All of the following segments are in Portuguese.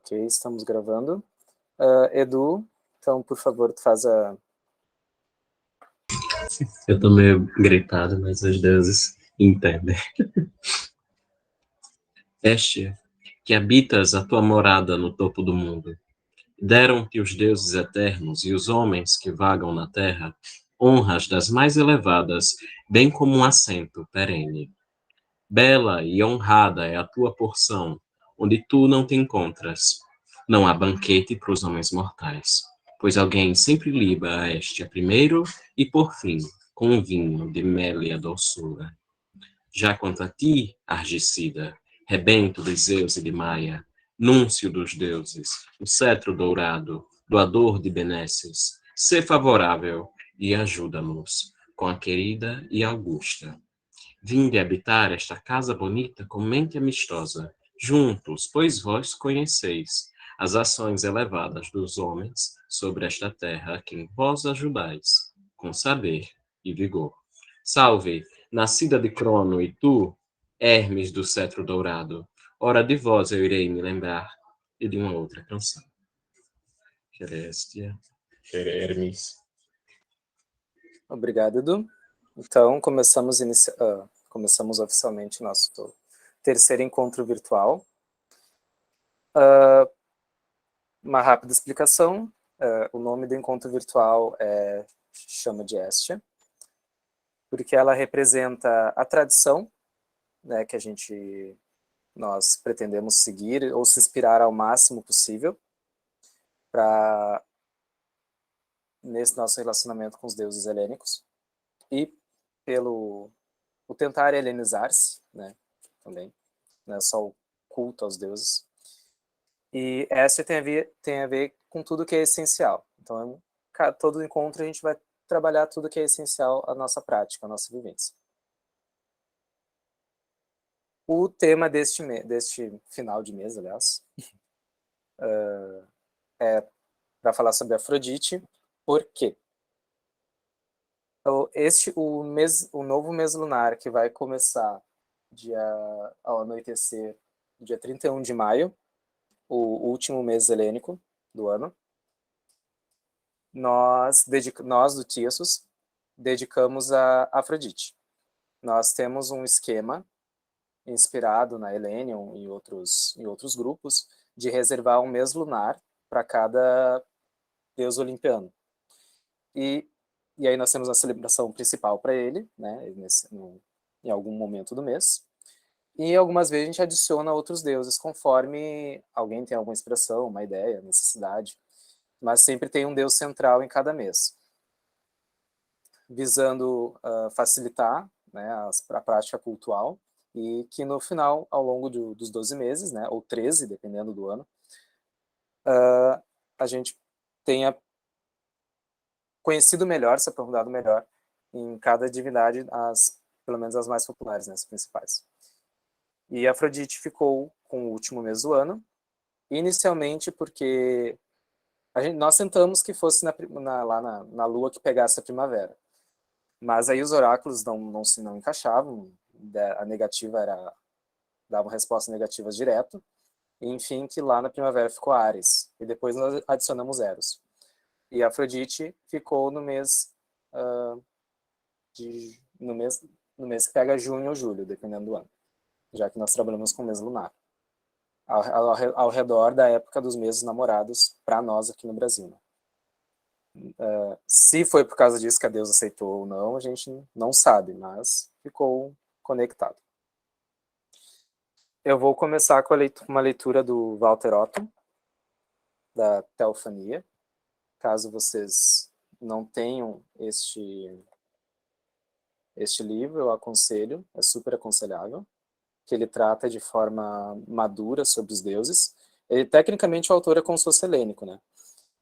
Ok, estamos gravando. Edu, então, por favor, tu faz a... Eu tô meio gritado, mas os deuses entendem. Este, que habitas a tua morada no topo do mundo, deram-te os deuses eternos e os homens que vagam na terra honras das mais elevadas, bem como um assento perene. Bela e honrada é a tua porção, onde tu não te encontras. Não há banquete para os homens mortais, pois alguém sempre liba a este a primeiro e por fim, com um vinho de mel e a doçura. Já quanto a ti, Argicida, rebento de Zeus e de Maia, núncio dos deuses, o cetro dourado, doador de benesses, sê favorável e ajuda-nos com a querida e augusta. Vinde habitar esta casa bonita com mente amistosa, juntos, pois vós conheceis as ações elevadas dos homens sobre esta terra a quem vós ajudais, com saber e vigor. Salve, nascida de Crono, e tu, Hermes do cetro dourado, ora de vós eu irei me lembrar, e de uma outra canção. Querestia, Hermes. Obrigado, Edu. Então, começamos oficialmente o nosso terceiro encontro virtual. Uma rápida explicação. O nome do encontro virtual é Chama de Hestia, porque ela representa a tradição, né, que nós pretendemos seguir ou se inspirar ao máximo possível para nesse nosso relacionamento com os deuses helênicos e pelo o tentar helenizar-se, né, também, não é só o culto aos deuses. E essa tem a ver com tudo que é essencial. Então, todo encontro a gente vai trabalhar tudo que é essencial à nossa prática, à nossa vivência. O tema deste final de mês, aliás, é para falar sobre Afrodite. Por quê? Então, o novo mês lunar, que vai começar ao anoitecer, dia 31 de maio, o último mês helênico do ano, nós do Tiasus dedicamos a Afrodite. Nós temos um esquema inspirado na Helênion e em outros grupos de reservar um mês lunar para cada deus olimpiano. E aí nós temos a celebração principal para ele, né, em algum momento do mês. E algumas vezes a gente adiciona outros deuses, conforme alguém tem alguma inspiração, uma ideia, necessidade. Mas sempre tem um deus central em cada mês, visando facilitar, né, a prática cultual, e que no final, ao longo dos 12 meses, né, ou 13, dependendo do ano, a gente tenha conhecido melhor, se aprofundado melhor em cada divindade, pelo menos as mais populares, né, as principais. E Afrodite ficou com o último mês do ano, inicialmente porque nós tentamos que fosse lá na lua que pegasse a primavera. Mas aí os oráculos não encaixavam, a negativa davam respostas negativas direto, e enfim, que lá na primavera ficou Áries, e depois nós adicionamos Eros. E Afrodite ficou no mês no mês que pega junho ou julho, dependendo do ano, já que nós trabalhamos com o mês lunar, ao redor da época dos meses namorados para nós aqui no Brasil, né? Se foi por causa disso que a deusa aceitou ou não, a gente não sabe, mas ficou conectado. Eu vou começar com uma leitura do Walter Otto, da Teofania. Caso vocês não tenham este livro, eu aconselho, é super aconselhável, que ele trata de forma madura sobre os deuses. Tecnicamente, o autor é como se fosse helênico, né?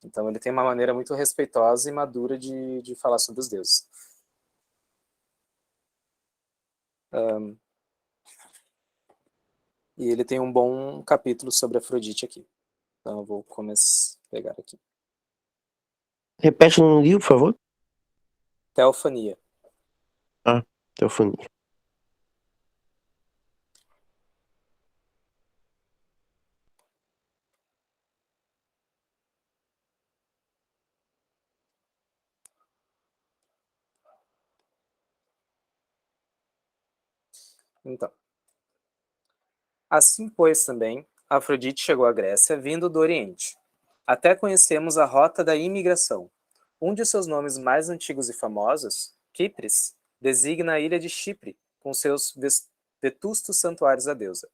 Então, ele tem uma maneira muito respeitosa e madura de falar sobre os deuses. E ele tem um bom capítulo sobre Afrodite aqui. Então, eu vou pegar aqui. Repete no livro, por favor. Teofania. Teofania. Então, assim, pois, também, Afrodite chegou à Grécia vindo do Oriente. Até conhecemos a rota da imigração. Um de seus nomes mais antigos e famosos, Quipres, designa a ilha de Chipre, com seus vetustos santuários à deusa.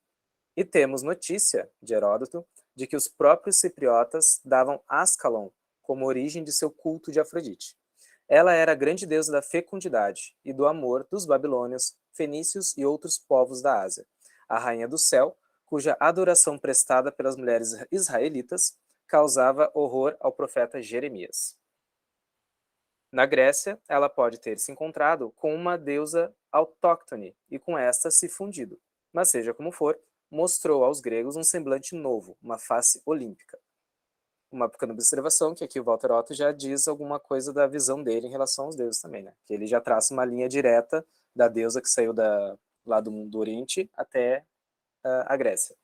E temos notícia, de Heródoto, de que os próprios cipriotas davam Ascalon como origem de seu culto de Afrodite. Ela era a grande deusa da fecundidade e do amor dos babilônios, fenícios e outros povos da Ásia, a rainha do céu, cuja adoração prestada pelas mulheres israelitas causava horror ao profeta Jeremias. Na Grécia, ela pode ter se encontrado com uma deusa autóctone e com esta se fundido. Mas seja como for, mostrou aos gregos um semblante novo, uma face olímpica. Uma pequena observação, que aqui o Walter Otto já diz alguma coisa da visão dele em relação aos deuses também, né? Que ele já traça uma linha direta da deusa que saiu lá do Oriente até a Grécia.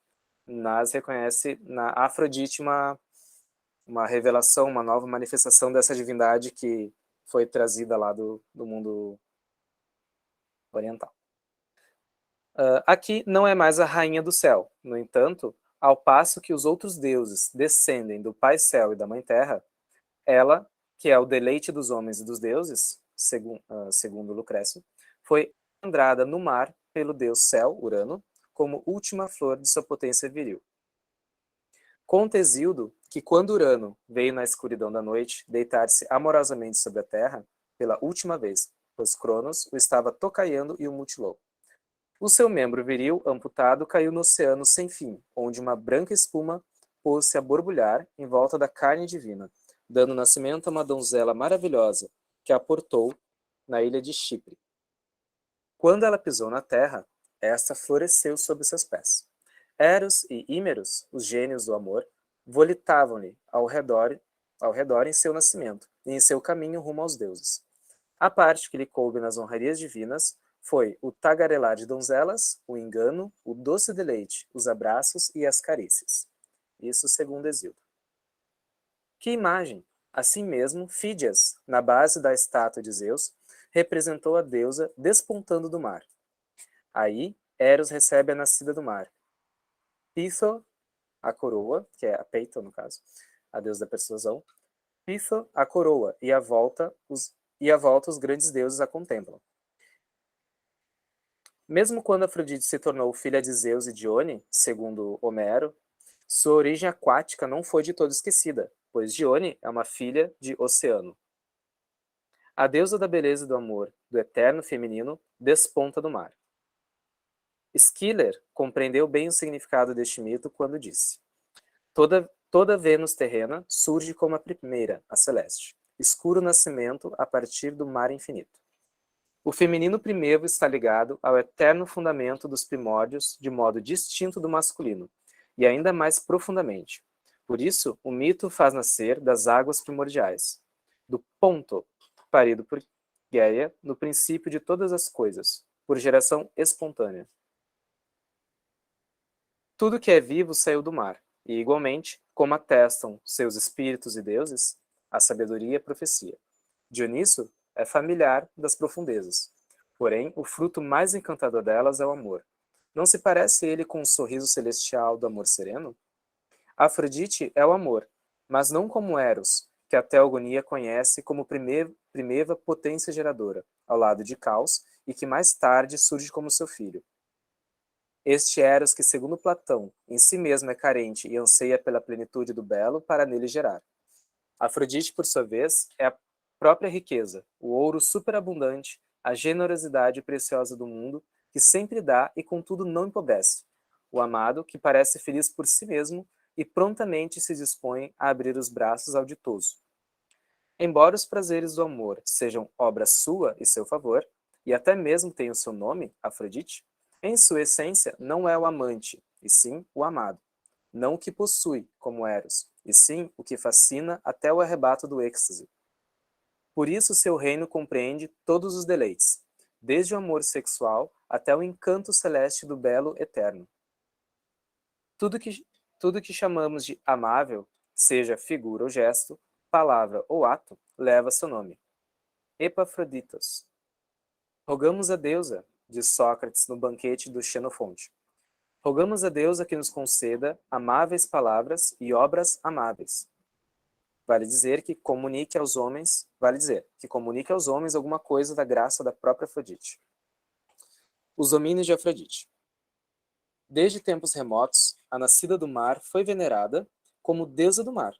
Mas reconhece na Afrodite uma revelação, uma nova manifestação dessa divindade que foi trazida lá do mundo oriental. Aqui não é mais a rainha do céu. No entanto, ao passo que os outros deuses descendem do Pai Céu e da Mãe Terra, ela, que é o deleite dos homens e dos deuses, segundo Lucrécio, foi engendrada no mar pelo deus Céu, Urano, como última flor de sua potência viril. Conta Hesíodo que quando Urano veio na escuridão da noite deitar-se amorosamente sobre a terra, pela última vez, pois Cronos o estava tocaiando e o mutilou. O seu membro viril, amputado, caiu no oceano sem fim, onde uma branca espuma pôs-se a borbulhar em volta da carne divina, dando nascimento a uma donzela maravilhosa, que a portou na ilha de Chipre. Quando ela pisou na terra, esta floresceu sob seus pés. Eros e Ímeros, os gênios do amor, volitavam-lhe ao redor em seu nascimento e em seu caminho rumo aos deuses. A parte que lhe coube nas honrarias divinas foi o tagarelar de donzelas, o engano, o doce deleite, os abraços e as carícias. Isso segundo Hesíodo. Que imagem! Assim mesmo, Fídias, na base da estátua de Zeus, representou a deusa despontando do mar. Aí, Eros recebe a nascida do mar. Pitho, a coroa, que é a Peito, no caso, a deusa da persuasão. Pitho, a coroa, e à volta os grandes deuses a contemplam. Mesmo quando Afrodite se tornou filha de Zeus e Dione, segundo Homero, sua origem aquática não foi de todo esquecida, pois Dione é uma filha de Oceano. A deusa da beleza e do amor, do eterno feminino, desponta do mar. Schiller compreendeu bem o significado deste mito quando disse: Toda Vênus terrena surge como a primeira, a celeste, escuro nascimento a partir do mar infinito. O feminino primevo está ligado ao eterno fundamento dos primórdios de modo distinto do masculino, e ainda mais profundamente. Por isso, o mito faz nascer das águas primordiais, do ponto, parido por Gaia, no princípio de todas as coisas, por geração espontânea. Tudo que é vivo saiu do mar, e igualmente, como atestam seus espíritos e deuses, a sabedoria e a profecia. Dioniso é familiar das profundezas. Porém, o fruto mais encantador delas é o amor. Não se parece ele com o sorriso celestial do amor sereno? Afrodite é o amor, mas não como Eros, que a Teogonia conhece como primeva potência geradora, ao lado de Caos, e que mais tarde surge como seu filho. Este Eros que, segundo Platão, em si mesmo é carente e anseia pela plenitude do belo para nele gerar. Afrodite, por sua vez, é a própria riqueza, o ouro superabundante, a generosidade preciosa do mundo, que sempre dá e contudo não empobrece. O amado, que parece feliz por si mesmo e prontamente se dispõe a abrir os braços ao ditoso. Embora os prazeres do amor sejam obra sua e seu favor, e até mesmo tenham seu nome, Afrodite, em sua essência não é o amante, e sim o amado. Não o que possui, como Eros, e sim o que fascina até o arrebato do êxtase. Por isso seu reino compreende todos os deleites, desde o amor sexual até o encanto celeste do belo eterno. Tudo que chamamos de amável, seja figura ou gesto, palavra ou ato, leva seu nome. Epafroditos. Rogamos a deusa, diz Sócrates no banquete do Xenofonte. Rogamos a Deus a que nos conceda amáveis palavras e obras amáveis. Vale dizer que comunique aos homens alguma coisa da graça da própria Afrodite. Os domínios de Afrodite. Desde tempos remotos, a nascida do mar foi venerada como deusa do mar.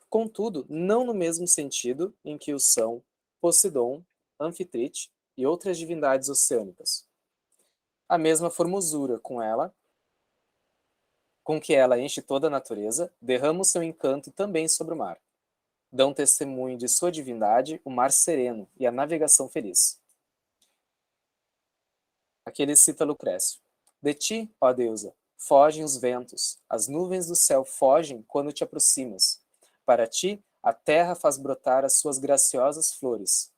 Contudo, não no mesmo sentido em que o são Poseidon, Anfitrite e outras divindades oceânicas. A mesma formosura com que ela enche toda a natureza, derrama o seu encanto também sobre o mar. Dão testemunho de sua divindade o mar sereno e a navegação feliz. Aqui ele cita Lucrécio. De ti, ó deusa, fogem os ventos, as nuvens do céu fogem quando te aproximas. Para ti, a terra faz brotar as suas graciosas flores.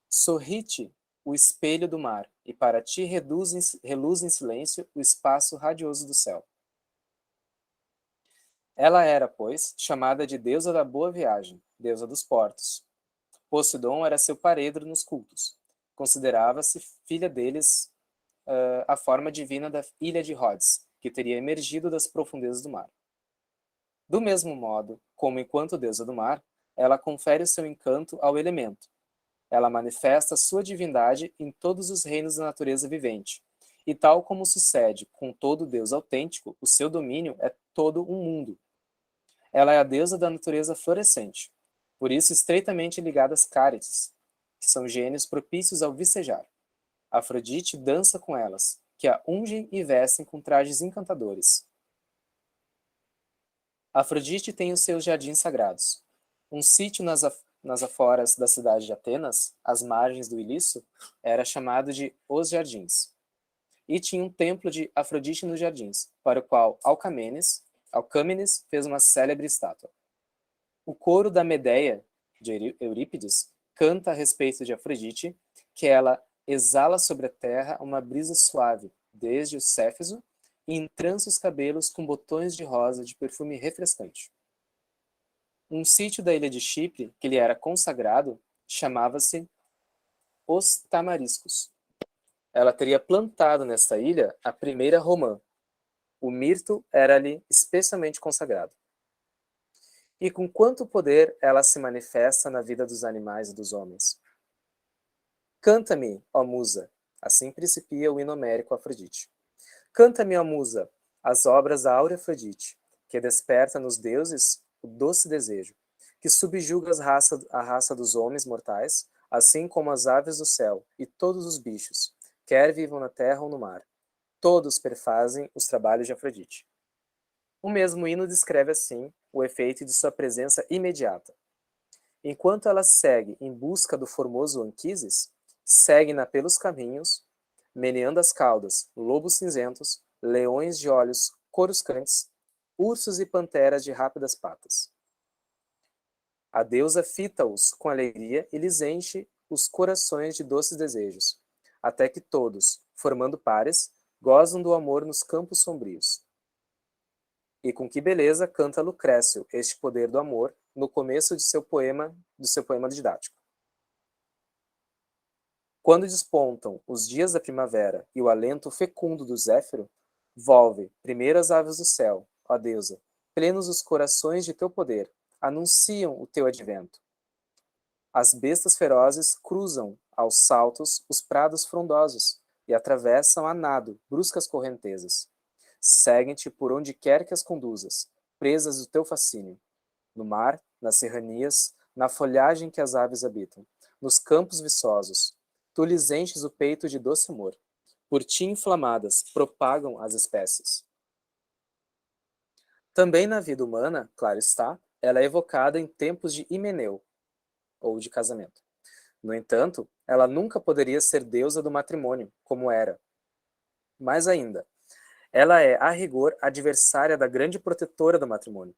Sorri-te o espelho do mar, e para ti reluz em silêncio o espaço radioso do céu. Ela era, pois, chamada de deusa da boa viagem, deusa dos portos. Poseidon era seu paredro nos cultos. Considerava-se filha deles a forma divina da ilha de Rhodes, que teria emergido das profundezas do mar. Do mesmo modo, como enquanto deusa do mar, ela confere o seu encanto ao elemento. Ela manifesta sua divindade em todos os reinos da natureza vivente. E tal como sucede com todo Deus autêntico, o seu domínio é todo um mundo. Ela é a deusa da natureza florescente, por isso estreitamente ligada às Cárites, que são gênios propícios ao vicejar. Afrodite dança com elas, que a ungem e vestem com trajes encantadores. Afrodite tem os seus jardins sagrados. Um sítio nas aforas da cidade de Atenas, às margens do Iliço, era chamado de Os Jardins. E tinha um templo de Afrodite nos jardins, para o qual Alcâmenes fez uma célebre estátua. O coro da Medeia, de Eurípides, canta a respeito de Afrodite, que ela exala sobre a terra uma brisa suave, desde o céfeso, e entrança os cabelos com botões de rosa de perfume refrescante. Um sítio da ilha de Chipre, que lhe era consagrado, chamava-se Os Tamariscos. Ela teria plantado nesta ilha a primeira romã. O mirto era-lhe especialmente consagrado. E com quanto poder ela se manifesta na vida dos animais e dos homens. Canta-me, ó musa, assim principia o hino homérico Afrodite. Canta-me, ó musa, as obras da áurea Afrodite, que desperta nos deuses o doce desejo, que subjuga a raça dos homens mortais, assim como as aves do céu e todos os bichos, quer vivam na terra ou no mar. Todos perfazem os trabalhos de Afrodite. O mesmo hino descreve assim o efeito de sua presença imediata. Enquanto ela segue em busca do formoso Anquises, segue-na pelos caminhos, meneando as caudas, lobos cinzentos, leões de olhos coruscantes, ursos e panteras de rápidas patas. A deusa fita-os com alegria e lhes enche os corações de doces desejos, até que todos, formando pares, gozam do amor nos campos sombrios. E com que beleza canta Lucrécio este poder do amor no começo de seu poema didático. Quando despontam os dias da primavera e o alento fecundo do Zéfiro, volve primeiro as aves do céu, ó deusa, plenos os corações de teu poder, anunciam o teu advento. As bestas ferozes cruzam aos saltos os prados frondosos e atravessam a nado bruscas correntezas. Seguem-te por onde quer que as conduzas, presas do teu fascínio. No mar, nas serranias, na folhagem que as aves habitam, nos campos viçosos, tu lhes enches o peito de doce amor. Por ti inflamadas, propagam as espécies. Também na vida humana, claro está, ela é evocada em tempos de himeneu, ou de casamento. No entanto, ela nunca poderia ser deusa do matrimônio, como era. Mais ainda, ela é, a rigor, adversária da grande protetora do matrimônio.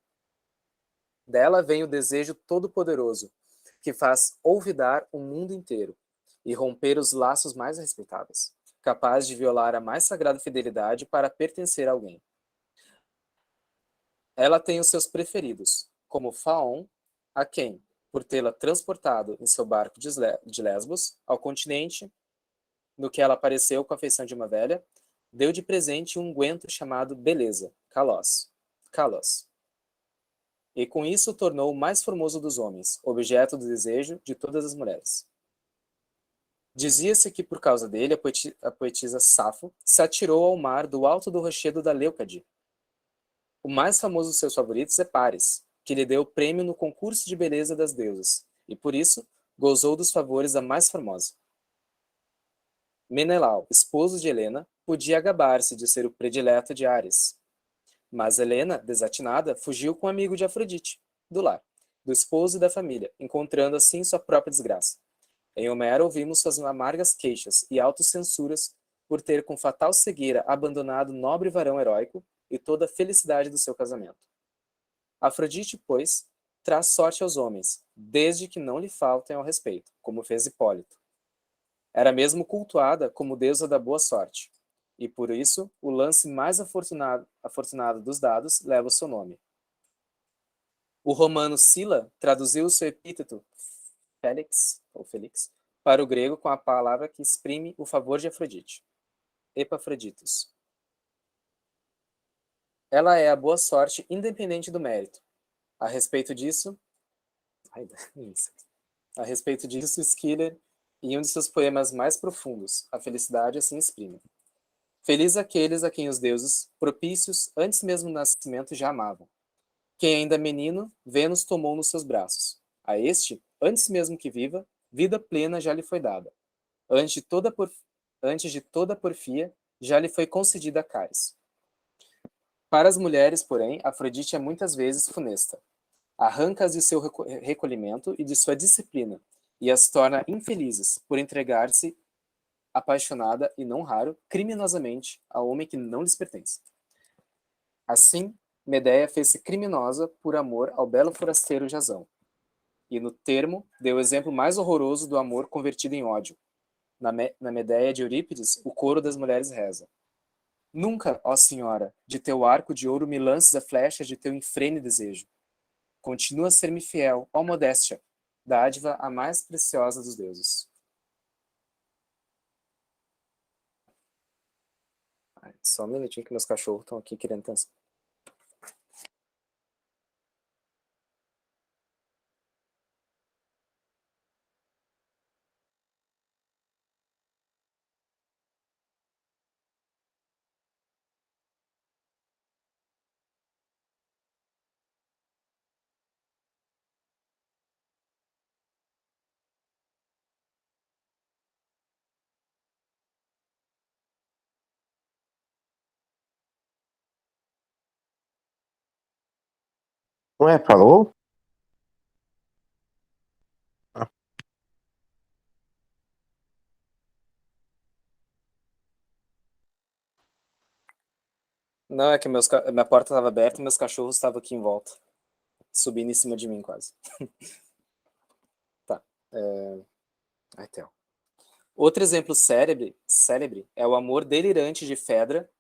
Dela vem o desejo todo-poderoso, que faz olvidar o mundo inteiro e romper os laços mais respeitáveis, capaz de violar a mais sagrada fidelidade para pertencer a alguém. Ela tem os seus preferidos, como Faon, a quem, por tê-la transportado em seu barco de Lesbos ao continente, no que ela apareceu com a feição de uma velha, deu de presente um unguento chamado Beleza, Kalos. E com isso o tornou o mais formoso dos homens, objeto do desejo de todas as mulheres. Dizia-se que por causa dele a poetisa Safo se atirou ao mar do alto do rochedo da Leucade. O mais famoso dos seus favoritos é Paris, que lhe deu o prêmio no concurso de beleza das deusas, e por isso gozou dos favores da mais formosa. Menelau, esposo de Helena, podia gabar-se de ser o predileto de Ares. Mas Helena, desatinada, fugiu com um amigo de Afrodite, do lar, do esposo e da família, encontrando assim sua própria desgraça. Em Homero ouvimos suas amargas queixas e autocensuras por ter com fatal cegueira abandonado o nobre varão heróico e toda a felicidade do seu casamento. Afrodite, pois, traz sorte aos homens, desde que não lhe faltem ao respeito, como fez Hipólito. Era mesmo cultuada como deusa da boa sorte, e por isso o lance mais afortunado dos dados leva o seu nome. O romano Sila traduziu o seu epíteto Félix, para o grego com a palavra que exprime o favor de Afrodite, Epafroditos. Ela é a boa sorte independente do mérito. A respeito disso, Schiller, em um de seus poemas mais profundos, A Felicidade, assim exprime: feliz aqueles a quem os deuses, propícios antes mesmo do nascimento, já amavam. Quem ainda menino, Vênus tomou nos seus braços. A este, antes mesmo que viva, vida plena já lhe foi dada. Antes de toda porfia, já lhe foi concedida a Cáris. Para as mulheres, porém, Afrodite é muitas vezes funesta. Arranca-as de seu recolhimento e de sua disciplina, e as torna infelizes por entregar-se apaixonada e, não raro, criminosamente, a homem que não lhes pertence. Assim, Medeia fez-se criminosa por amor ao belo forasteiro Jasão. E, no termo, deu o exemplo mais horroroso do amor convertido em ódio. Na Medeia de Eurípides, o coro das mulheres reza: nunca, ó senhora, de teu arco de ouro me lances a flecha de teu infrene desejo. Continua a ser-me fiel, ó modéstia, dádiva a mais preciosa dos deuses. Só um minutinho que meus cachorros estão aqui querendo atenção. Ué, falou? Ah, Não, é que minha porta estava aberta e meus cachorros estavam aqui em volta, subindo em cima de mim quase. Tá. Ai, Theo. Outro exemplo célebre é o amor delirante de Fedra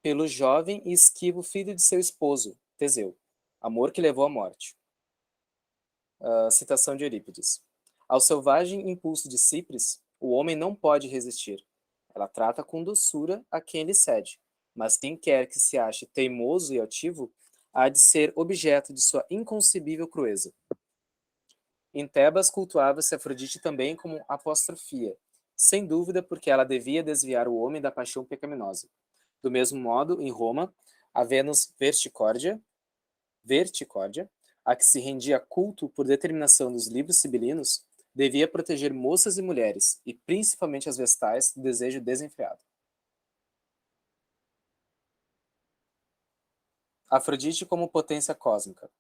pelo jovem e esquivo filho de seu esposo, Teseu, amor que levou à morte. Citação de Eurípides. Ao selvagem impulso de Cipres, o homem não pode resistir. Ela trata com doçura a quem lhe cede, mas quem quer que se ache teimoso e altivo, há de ser objeto de sua inconcebível crueza. Em Tebas cultuava-se Afrodite também como apostrofia, sem dúvida porque ela devia desviar o homem da paixão pecaminosa. Do mesmo modo, em Roma, a Vênus Verticórdia, a que se rendia culto por determinação dos livros sibilinos, devia proteger moças e mulheres, e principalmente as vestais, do desejo desenfreado. Afrodite como potência cósmica.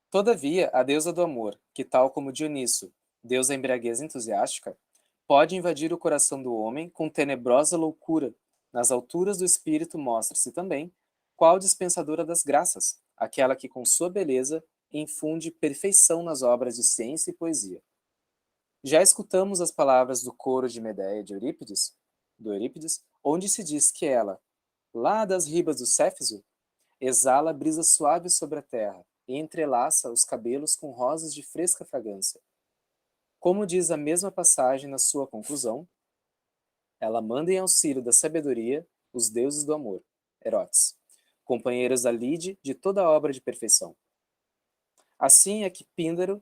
Todavia, a deusa do amor, que tal como Dioniso, deusa embriaguez entusiástica, pode invadir o coração do homem com tenebrosa loucura. Nas alturas do espírito mostra-se também qual dispensadora das graças, aquela que com sua beleza infunde perfeição nas obras de ciência e poesia. Já escutamos as palavras do coro de Medeia de Eurípides, onde se diz que ela, lá das ribas do Céfiso, exala brisa suave sobre a terra e entrelaça os cabelos com rosas de fresca fragrância. Como diz a mesma passagem na sua conclusão, Ela manda em auxílio da sabedoria os deuses do amor, Erotes, companheiros da lide de toda a obra de perfeição. Assim é que Píndaro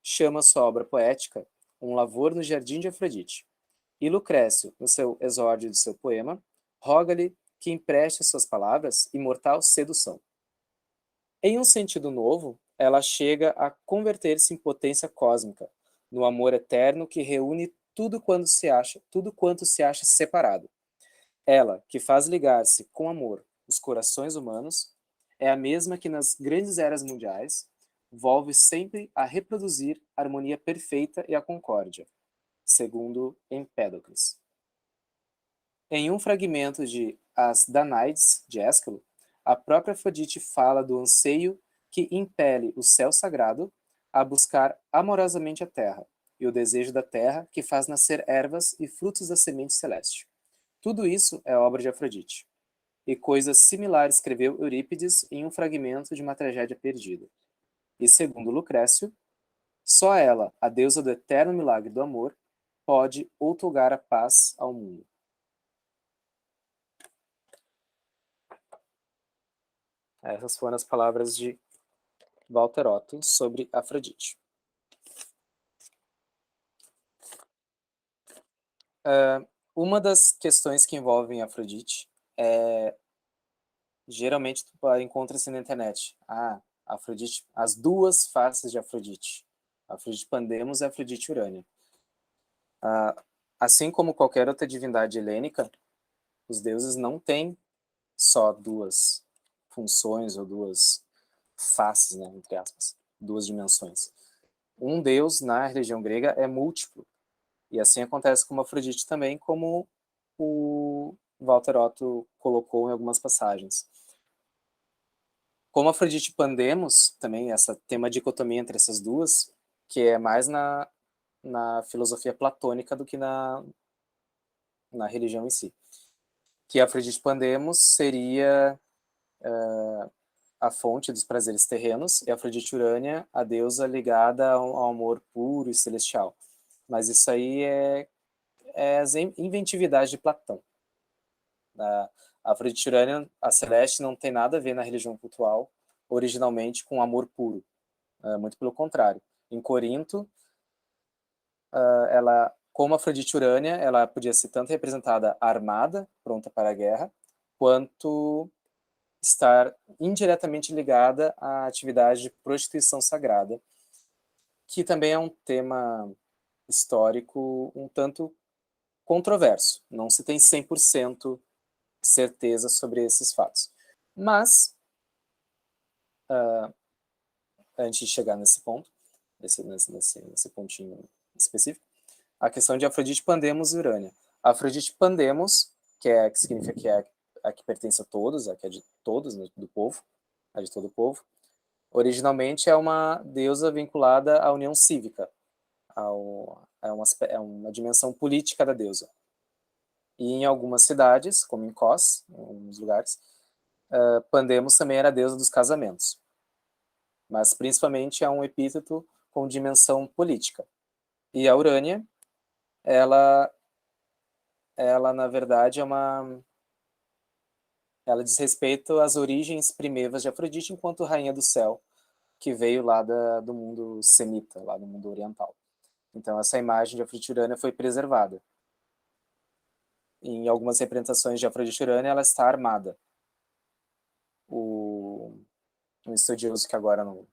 chama sua obra poética um lavor no jardim de Afrodite. E Lucrécio, no seu exórdio de seu poema, roga-lhe que empreste às suas palavras imortal sedução. Em um sentido novo, ela chega a converter-se em potência cósmica, no amor eterno que reúne tudo quanto se acha separado. Ela, que faz ligar-se com amor os corações humanos, é a mesma que nas grandes eras mundiais volve sempre a reproduzir a harmonia perfeita e a concórdia, segundo Empédocles. Em um fragmento de As Danaides, de Ésquilo, a própria Afrodite fala do anseio que impele o céu sagrado a buscar amorosamente a terra, e o desejo da terra que faz nascer ervas e frutos da semente celeste. Tudo isso é obra de Afrodite. E coisas similares escreveu Eurípides em um fragmento de uma tragédia perdida. E segundo Lucrécio, só ela, a deusa do eterno milagre do amor, pode outorgar a paz ao mundo. Essas foram as palavras de Walter Otto sobre Afrodite. Uma das questões que envolvem Afrodite é, geralmente tu encontra-se na internet. Afrodite, as duas faces de Afrodite. Afrodite Pandemos e Afrodite Urânia. Assim como qualquer outra divindade helênica, os deuses não têm só duas funções ou duas faces, né, entre aspas, duas dimensões. Um deus na religião grega é múltiplo. E assim acontece com Afrodite também, como o Walter Otto colocou em algumas passagens. Como Afrodite Pandemos, também tem uma dicotomia entre essas duas, que é mais na filosofia platônica do que na religião em si. Que Afrodite Pandemos seria a fonte dos prazeres terrenos, e Afrodite Urânia, a deusa ligada ao amor puro e celestial. Mas isso aí é as inventividades de Platão. A Afrodite Urânia, a celeste, não tem nada a ver na religião cultural, originalmente, com amor puro. Muito pelo contrário. Em Corinto, ela, como Afrodite Urânia, ela podia ser tanto representada armada, pronta para a guerra, quanto estar indiretamente ligada à atividade de prostituição sagrada, que também é um tema histórico um tanto controverso. Não se tem 100% certeza sobre esses fatos. Mas, antes de chegar nesse ponto, nesse pontinho específico, a questão de Afrodite Pandemos e Urânia. Afrodite Pandemos, que significa que é a que pertence a todos, a que é de todos, né, do povo, a de todo o povo, originalmente é uma deusa vinculada à união cívica, é uma dimensão política da deusa. E em algumas cidades, como em Kos, em alguns lugares, Pandemos também era a deusa dos casamentos. Mas principalmente é um epíteto com dimensão política. E a Urânia, ela na verdade ela diz respeito às origens primevas de Afrodite enquanto rainha do céu, que veio lá do mundo semita, lá do mundo oriental. Então essa imagem de Afrodite Urânia foi preservada. Em algumas representações de Afrodite Urânia, ela está armada. Um estudioso que agora não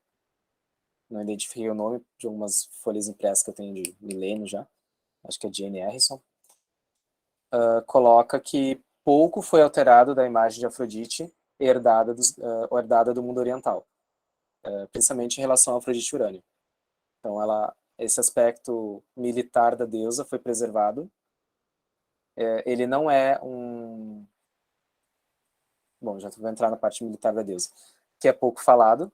identifiquei o nome, de algumas folhas impressas que eu tenho de milênio já, acho que é Jane Harrison, coloca que pouco foi alterado da imagem de Afrodite herdada do mundo oriental, principalmente em relação a Afrodite Urânia. Então, esse aspecto militar da deusa foi preservado. Ele não é um... Bom, já vou entrar na parte militar da deusa, que é pouco falado,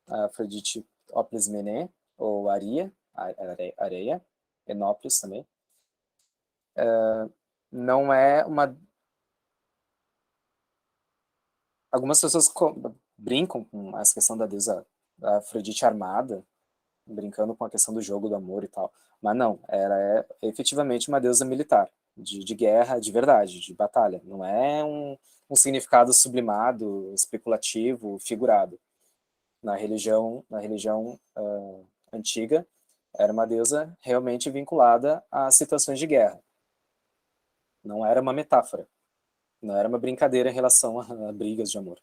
a Afrodite Oplismené, ou Areia, Enópolis também. Não é uma... Algumas pessoas brincam com essa questão da deusa da Afrodite armada, brincando com a questão do jogo do amor e tal. Mas não, ela é efetivamente uma deusa militar. de guerra de verdade, de batalha. Não é um significado sublimado, especulativo, figurado. Na religião antiga, era uma deusa realmente vinculada a situações de guerra. Não era uma metáfora. Não era uma brincadeira em relação a brigas de amor.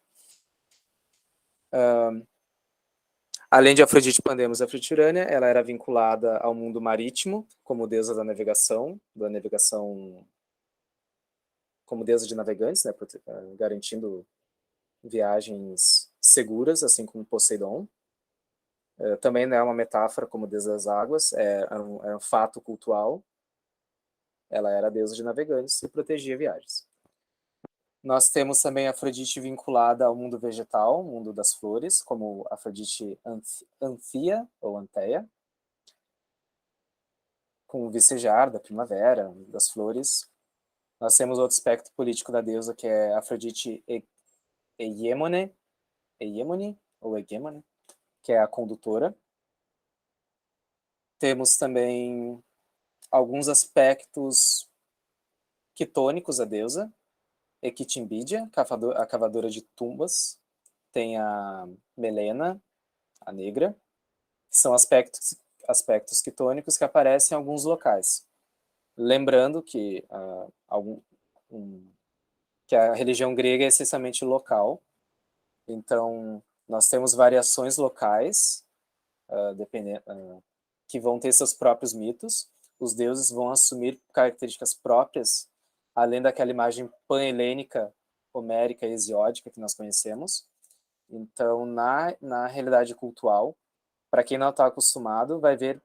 Além de Afrodite Pandemos e Afrodite Urânia, ela era vinculada ao mundo marítimo, como deusa da navegação como deusa de navegantes, né, garantindo viagens seguras, assim como Poseidon. Também não é uma metáfora como deusa das águas, era um fato cultural. Ela era a deusa de navegantes e protegia viagens. Nós temos também Afrodite vinculada ao mundo vegetal, mundo das flores, como Afrodite Anthea, ou Anteia, com o vicejar da primavera, das flores. Nós temos outro aspecto político da deusa, que é Afrodite Eiemone, ou Hegemone, que é a condutora. Temos também alguns aspectos quitônicos da deusa, Equitimbidia, a cavadora de tumbas, tem a Melena, a negra, que são aspectos quitônicos que aparecem em alguns locais. Lembrando que, que a religião grega é essencialmente local, então nós temos variações locais, que vão ter seus próprios mitos. Os deuses vão assumir características próprias, além daquela imagem pan-helênica, homérica e hesiódica que nós conhecemos. Então, na realidade cultural, para quem não está acostumado, vai ver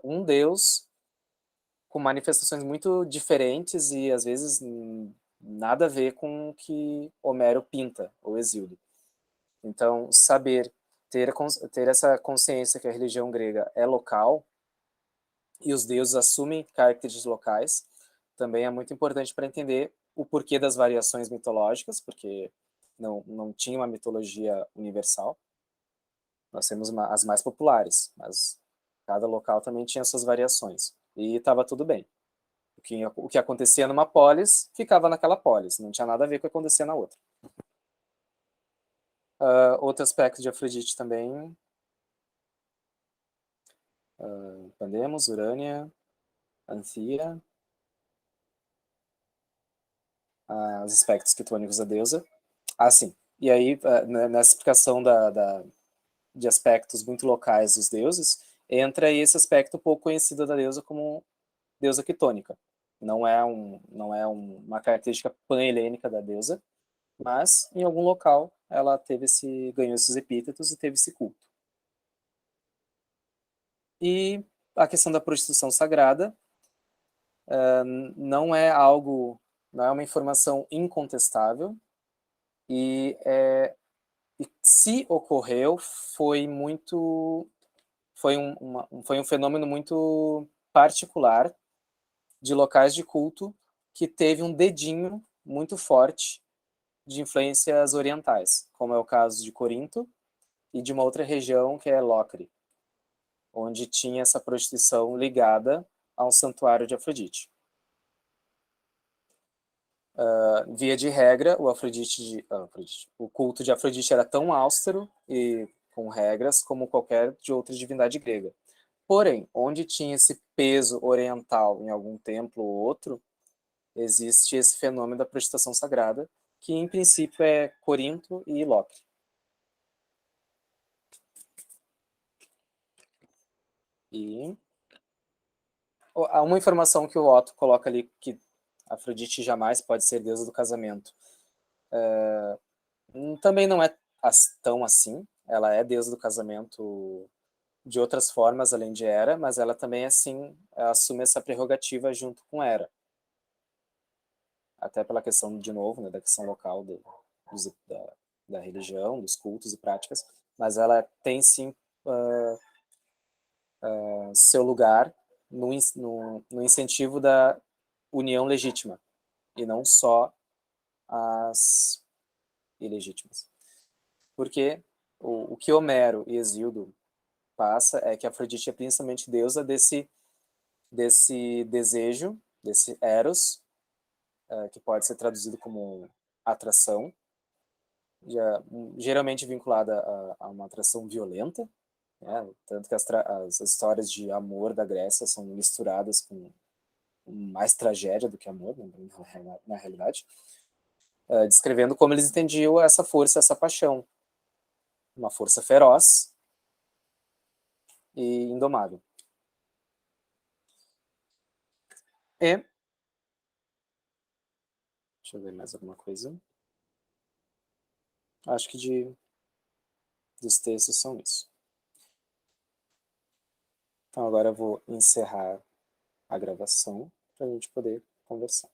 um deus com manifestações muito diferentes e, às vezes, nada a ver com o que Homero pinta, ou Hesíodo. Então, ter essa consciência que a religião grega é local e os deuses assumem características locais, também é muito importante para entender o porquê das variações mitológicas, porque não tinha uma mitologia universal. Nós temos as mais populares, mas cada local também tinha suas variações. E estava tudo bem. O que acontecia numa polis, ficava naquela polis. Não tinha nada a ver com o que acontecia na outra. Outro aspecto de Afrodite também. Pandemos, Urânia, Anthea. Os aspectos quitônicos da deusa. Sim. E aí, nessa explicação de aspectos muito locais dos deuses, entra aí esse aspecto pouco conhecido da deusa como deusa quitônica. Não é uma característica pan-helênica da deusa, mas em algum local ela ganhou esses epítetos e teve esse culto. E a questão da prostituição sagrada não é uma informação incontestável, e se ocorreu, foi um fenômeno muito particular de locais de culto que teve um dedinho muito forte de influências orientais, como é o caso de Corinto e de uma outra região que é Locre, onde tinha essa prostituição ligada a um santuário de Afrodite. Via de regra, o culto de Afrodite era tão austero e com regras como qualquer de outra divindade grega. Porém, onde tinha esse peso oriental em algum templo ou outro, existe esse fenômeno da prostituição sagrada, que em princípio é Corinto e Locre. E há uma informação que o Otto coloca ali, que Afrodite jamais pode ser deusa do casamento. Também não é tão assim. Ela é deusa do casamento de outras formas além de Hera, mas ela também assume essa prerrogativa junto com Hera. Até pela questão, de novo, né, da questão local da religião, dos cultos e práticas, mas ela tem sim seu lugar no incentivo da união legítima, e não só as ilegítimas. Porque o que Homero e Hesíodo passa é que Afrodite é principalmente deusa desse desejo desse eros, que pode ser traduzido como atração, geralmente vinculada a uma atração violenta, né? Tanto que as histórias de amor da Grécia são misturadas com mais tragédia do que amor, na realidade, descrevendo como eles entendiam essa força, essa paixão, uma força feroz e indomável. E deixa eu ver mais alguma coisa. Acho que dos textos são isso. Então agora eu vou encerrar a gravação para a gente poder conversar.